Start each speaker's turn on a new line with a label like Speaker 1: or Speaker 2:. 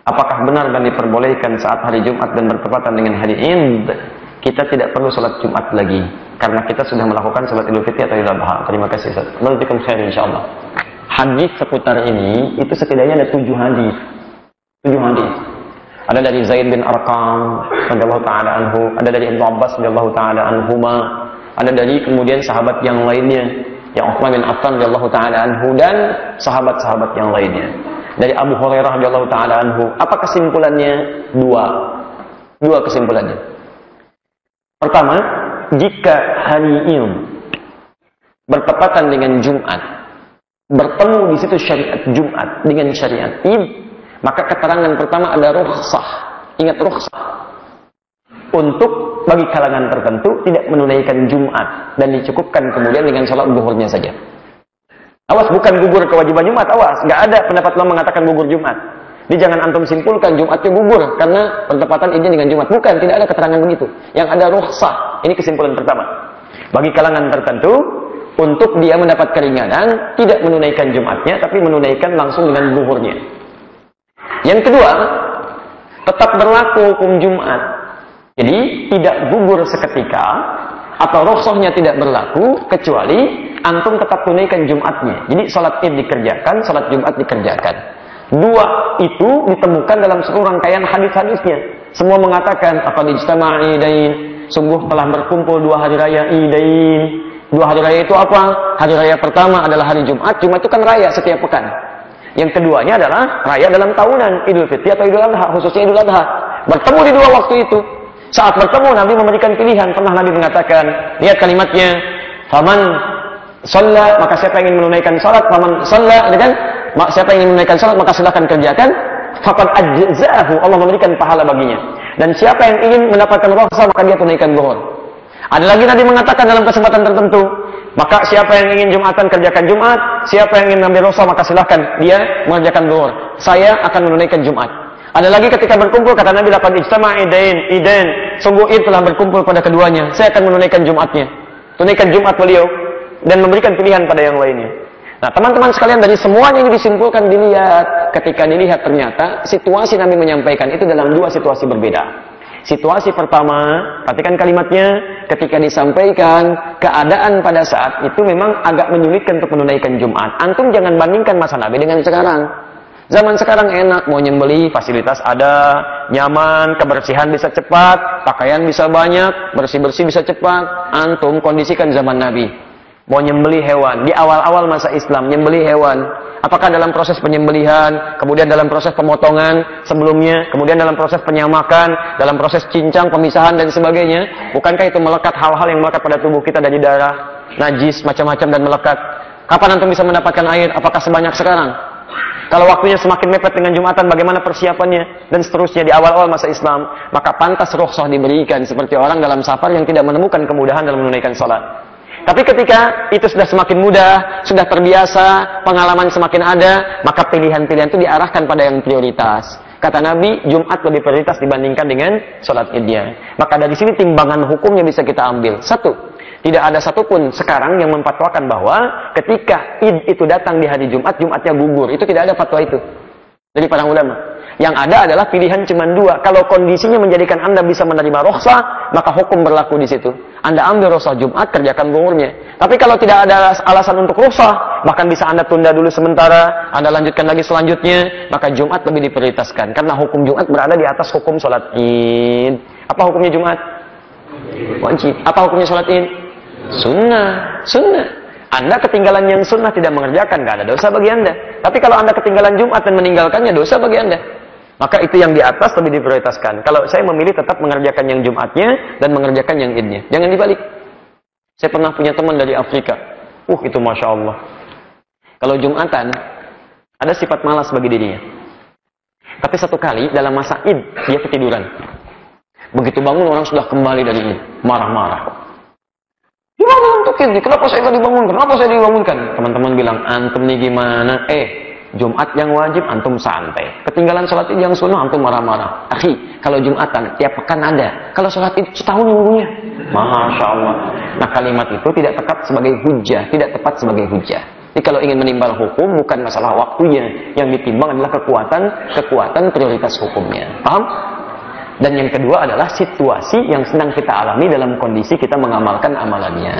Speaker 1: Apakah benar dan diperbolehkan saat hari Jumat dan bertepatan dengan hari Id, kita tidak perlu sholat Jumat lagi karena kita sudah melakukan sholat Idul Fitri atau Idul Adha? Terima kasih Ustaz. Barakallahu khair insyaallah. Hadis seputar ini itu setidaknya ada 7 hadis. 7 hadis. Ada dari Zaid bin Arqam radhiyallahu taala anhu, ada dari Ibnu Abbas radhiyallahu taala anhuma, ada dari kemudian sahabat yang lainnya, yang Utsman bin Affan radhiyallahu taala anhu dan sahabat-sahabat yang lainnya. Dari Abu Hurairah radhiyallahu taala anhu. Apa kesimpulannya? Dua kesimpulannya. Pertama, jika hari Id bertepatan dengan Jumat, bertemu di situ syariat Jumat dengan syariat Id, maka keterangan pertama ada rukhsah. Ingat rukhsah. Untuk bagi kalangan tertentu tidak menunaikan Jumat dan dicukupkan kemudian dengan sholat zuhurnya saja. Awas, bukan gugur kewajiban Jumat, awas. Nggak ada pendapat ulama mengatakan gugur Jumat. Jadi jangan antum simpulkan Jumatnya gugur karena bertepatan Idnya dengan Jumat. Bukan, tidak ada keterangan begitu. Yang ada rukhsah. Ini kesimpulan pertama. Bagi kalangan tertentu, untuk dia mendapat keringanan, tidak menunaikan Jumatnya, tapi menunaikan langsung dengan zuhurnya. Yang kedua, tetap berlaku hukum Jumat. Jadi tidak gugur seketika atau rukhsahnya tidak berlaku kecuali antum tetap tunaikan Jumatnya. Jadi sholat Id dikerjakan, sholat Jumat dikerjakan. Dua itu ditemukan dalam seluruh rangkaian hadis-hadisnya. Semua mengatakan apa ijtama'a idain, sungguh telah berkumpul 2 hari raya Idain. 2 hari raya itu apa? Hari raya pertama adalah hari Jumat. Jumat itu kan raya setiap pekan. Yang keduanya adalah raya dalam tahunan, Idul Fitri atau Idul Adha, khususnya Idul Adha. Bertemu di 2 waktu itu. Saat bertemu Nabi memberikan pilihan. Pernah Nabi mengatakan, lihat kalimatnya, faman shalla, maka siapa yang ingin menunaikan salat, faman shalla, kan? Siapa yang ingin menunaikan salat maka silakan kerjakan, faqad ajza'ahu, Allah memberikan pahala baginya. Dan siapa yang ingin mendapatkan rukhsah maka dia tunaikan zuhur. Ada lagi Nabi mengatakan dalam kesempatan tertentu, maka siapa yang ingin Jumatan kerjakan Jumat, siapa yang ingin ambil rukhsah maka silakan dia mengerjakan zuhur. Saya akan menunaikan Jumat. Ada lagi ketika berkumpul kata Nabi laqad ijtama'a idain, sungguh Id telah berkumpul pada keduanya. Saya akan menunaikan Jumatnya. Tunaikan Jumat beliau dan memberikan pilihan pada yang lainnya. Nah, teman-teman sekalian, dari semuanya ini disimpulkan dilihat. Ketika dilihat ternyata situasi Nabi menyampaikan itu dalam 2 situasi berbeda. Situasi pertama, perhatikan kalimatnya, ketika disampaikan keadaan pada saat itu memang agak menyulitkan untuk menunaikan Jumat. Antum jangan bandingkan masa Nabi dengan sekarang. Zaman sekarang enak, mau nyembeli, fasilitas ada, nyaman, kebersihan bisa cepat, pakaian bisa banyak, bersih-bersih bisa cepat. Antum kondisikan zaman Nabi. Mau nyembeli hewan, di awal-awal masa Islam, nyembeli hewan. Apakah dalam proses penyembelihan, kemudian dalam proses pemotongan sebelumnya, kemudian dalam proses penyamakan, dalam proses cincang, pemisahan, dan sebagainya. Bukankah itu melekat hal-hal yang melekat pada tubuh kita dari darah, najis, macam-macam dan melekat. Kapan antum bisa mendapatkan air? Apakah sebanyak sekarang? Kalau waktunya semakin mepet dengan Jumatan, bagaimana persiapannya? Dan seterusnya di awal-awal masa Islam. Maka pantas rukhsah diberikan seperti orang dalam safar yang tidak menemukan kemudahan dalam menunaikan sholat. Tapi ketika itu sudah semakin mudah, sudah terbiasa, pengalaman semakin ada, maka pilihan-pilihan itu diarahkan pada yang prioritas. Kata Nabi, Jumat lebih prioritas dibandingkan dengan sholat Idnya. Maka dari sini timbangan hukumnya bisa kita ambil. 1. Tidak ada satupun sekarang yang memfatwakan bahwa ketika Id itu datang di hari Jumat, Jumatnya gugur. Itu tidak ada fatwa itu dari para ulama. Yang ada adalah pilihan cuma 2. Kalau kondisinya menjadikan Anda bisa menerima rukhsah, maka hukum berlaku di situ. Anda ambil rukhsah Jumat, kerjakan zuhurnya. Tapi kalau tidak ada alasan untuk rukhsah, bahkan bisa Anda tunda dulu sementara, Anda lanjutkan lagi selanjutnya, maka Jumat lebih diprioritaskan. Karena hukum Jumat berada di atas hukum sholat Id. Apa hukumnya Jumat? Wajib. Apa hukumnya sholat Id? Sunnah. Anda ketinggalan yang sunnah tidak mengerjakan, nggak ada dosa bagi Anda. Tapi kalau Anda ketinggalan Jumat dan meninggalkannya, dosa bagi Anda. Maka itu yang di atas lebih diprioritaskan. Kalau saya memilih tetap mengerjakan yang Jumatnya dan mengerjakan yang Idnya. Jangan dibalik. Saya pernah punya teman dari Afrika. Itu Masya Allah. Kalau Jumatan, ada sifat malas bagi dirinya. Tapi satu kali dalam masa Id, dia ketiduran. Begitu bangun, orang sudah kembali dari Id. Marah-marah. Gimana untuk ini? Kenapa saya nggak dibangunkan? Kenapa saya dibangunkan? Teman-teman bilang, antum nih gimana? Jumat yang wajib, antum santai. Ketinggalan sholat Id yang sunnah, antum marah-marah. Akhi, kalau Jumatan, tiap pekan ada. Kalau sholat Id, setahun nunggunya. Masya Allah. Nah, kalimat itu tidak tepat sebagai hujah. Tidak tepat sebagai hujah. Jadi kalau ingin menimbang hukum, bukan masalah waktunya, yang ditimbang adalah kekuatan prioritas hukumnya. Paham? Dan yang kedua adalah situasi yang sedang kita alami dalam kondisi kita mengamalkan amalannya.